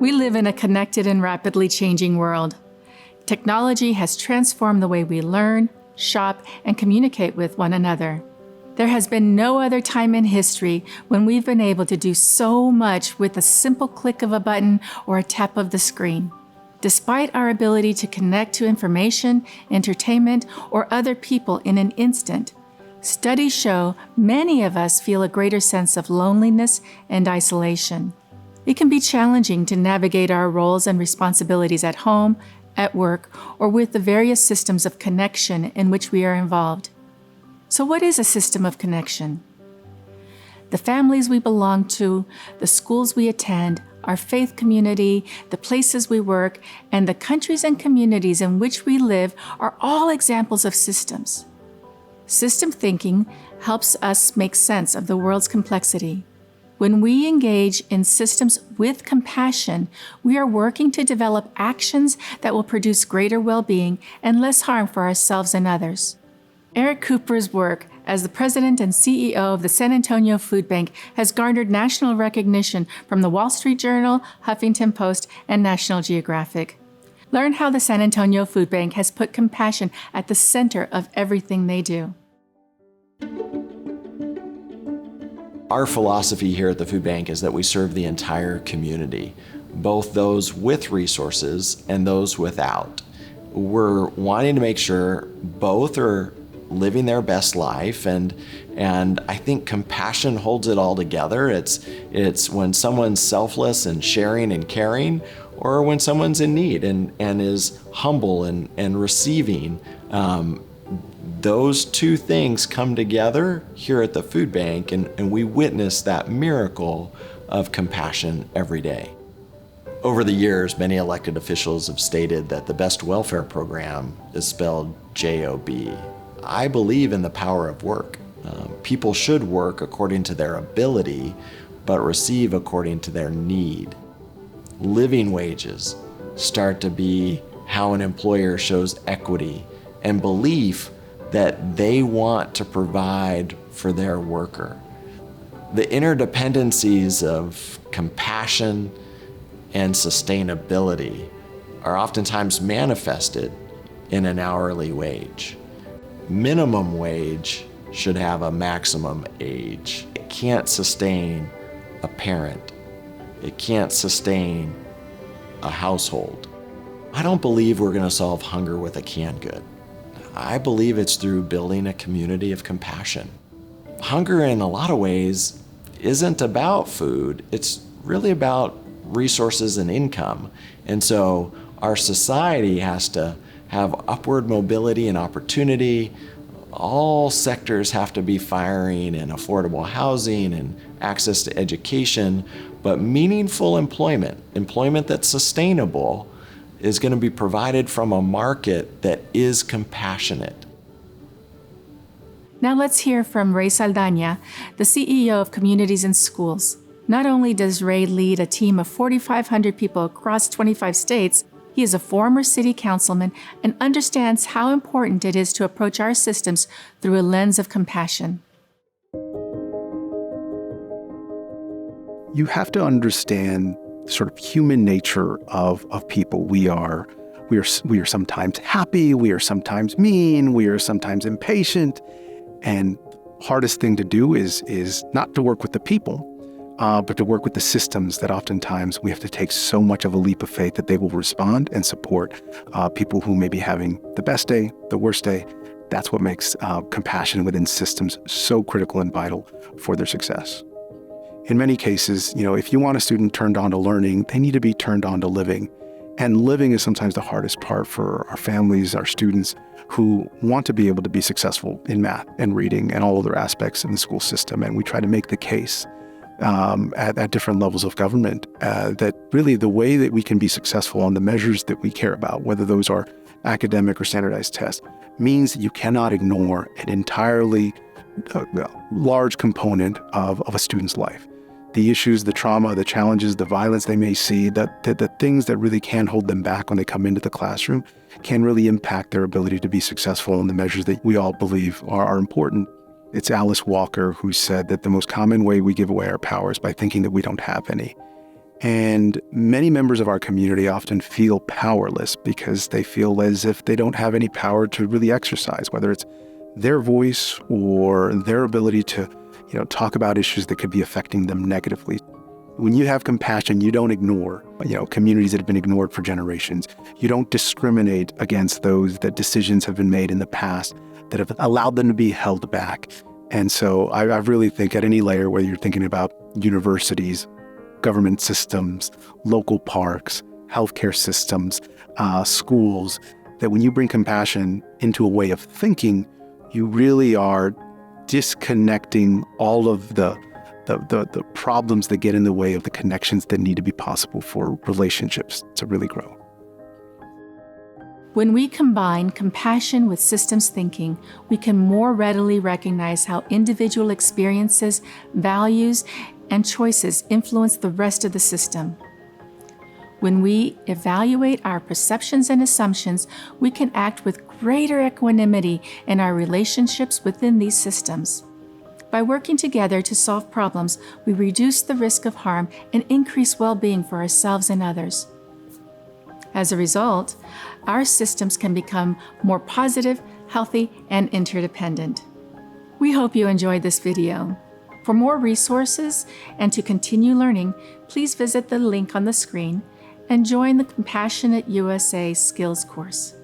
We live in a connected and rapidly changing world. Technology has transformed the way we learn, shop, and communicate with one another. There has been no other time in history when we've been able to do so much with a simple click of a button or a tap of the screen. Despite our ability to connect to information, entertainment, or other people in an instant, studies show many of us feel a greater sense of loneliness and isolation. It can be challenging to navigate our roles and responsibilities at home, at work, or with the various systems of connection in which we are involved. So what is a system of connection? The families we belong to, the schools we attend, our faith community, the places we work, and the countries and communities in which we live are all examples of systems. System thinking helps us make sense of the world's complexity. When we engage in systems with compassion, we are working to develop actions that will produce greater well-being and less harm for ourselves and others. Eric Cooper's work as the president and CEO of the San Antonio Food Bank has garnered national recognition from the Wall Street Journal, Huffington Post, and National Geographic. Learn how the San Antonio Food Bank has put compassion at the center of everything they do. Our philosophy here at the food bank is that we serve the entire community, both those with resources and those without. We're wanting to make sure both are living their best life, and I think compassion holds it all together. It's when someone's selfless and sharing and caring, or when someone's in need and is humble and receiving. Those two things come together here at the food bank, and we witness that miracle of compassion every day. Over the years, many elected officials have stated that the best welfare program is spelled J-O-B. I believe in the power of work. People should work according to their ability, but receive according to their need. Living wages start to be how an employer shows equity and belief that they want to provide for their worker. The interdependencies of compassion and sustainability are oftentimes manifested in an hourly wage. Minimum wage should have a maximum age. It can't sustain a parent. It can't sustain a household. I don't believe we're going to solve hunger with a canned good. I believe it's through building a community of compassion. Hunger, in a lot of ways, isn't about food. It's really about resources and income. And so our society has to have upward mobility and opportunity. All sectors have to be firing in affordable housing and access to education, but meaningful employment that's sustainable, is going to be provided from a market that is compassionate. Now let's hear from Rey Saldaña, the CEO of Communities in Schools. Not only does Rey lead a team of 4,500 people across 25 states, he is a former city councilman and understands how important it is to approach our systems through a lens of compassion. You have to understand sort of human nature of people. We are sometimes happy, we are sometimes mean, we are sometimes impatient, and hardest thing to do is not to work with the people, but to work with the systems that oftentimes we have to take so much of a leap of faith that they will respond and support people who may be having the best day, the worst day. That's what makes compassion within systems so critical and vital for their success. In many cases, if you want a student turned on to learning, they need to be turned on to living. And living is sometimes the hardest part for our families, our students who want to be able to be successful in math and reading and all other aspects in the school system. And we try to make the case at different levels of government that really the way that we can be successful on the measures that we care about, whether those are academic or standardized tests, means that you cannot ignore an entirely large component of a student's life. The issues, the trauma, the challenges, the violence they may see, the things that really can hold them back when they come into the classroom can really impact their ability to be successful in the measures that we all believe are important. It's Alice Walker who said that the most common way we give away our power is by thinking that we don't have any. And many members of our community often feel powerless because they feel as if they don't have any power to really exercise, whether it's their voice or their ability to, talk about issues that could be affecting them negatively. When you have compassion, you don't ignore, communities that have been ignored for generations. You don't discriminate against those that decisions have been made in the past that have allowed them to be held back. And so I really think at any layer, whether you're thinking about universities, government systems, local parks, healthcare systems, schools, that when you bring compassion into a way of thinking, you really are disconnecting all of the problems that get in the way of the connections that need to be possible for relationships to really grow. When we combine compassion with systems thinking, we can more readily recognize how individual experiences, values, and choices influence the rest of the system. When we evaluate our perceptions and assumptions, we can act with greater equanimity in our relationships within these systems. By working together to solve problems, we reduce the risk of harm and increase well-being for ourselves and others. As a result, our systems can become more positive, healthy, and interdependent. We hope you enjoyed this video. For more resources and to continue learning, please visit the link on the screen and join the Compassionate USA Skills course.